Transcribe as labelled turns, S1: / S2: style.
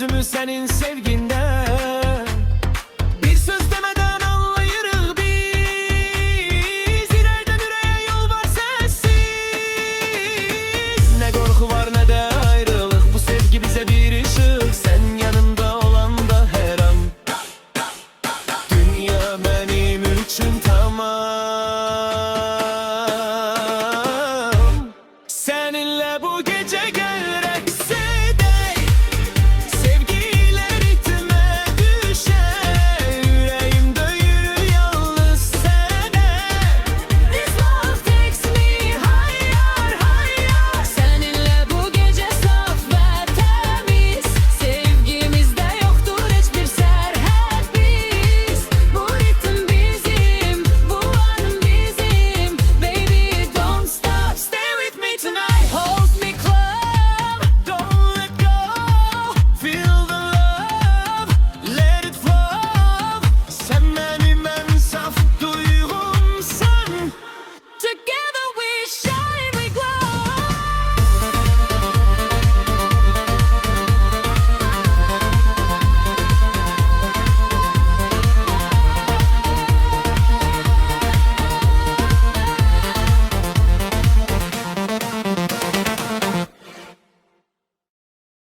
S1: gözümü senin sevginden. Bir söz demeden anlayırız biz, yüreğden yüreğe yol var sensiz. Ne korku var ne de ayrılık, bu sevgi bize bir ışık. Sen yanımda olan da her an, dünya benim için tamam. Seninle bu gece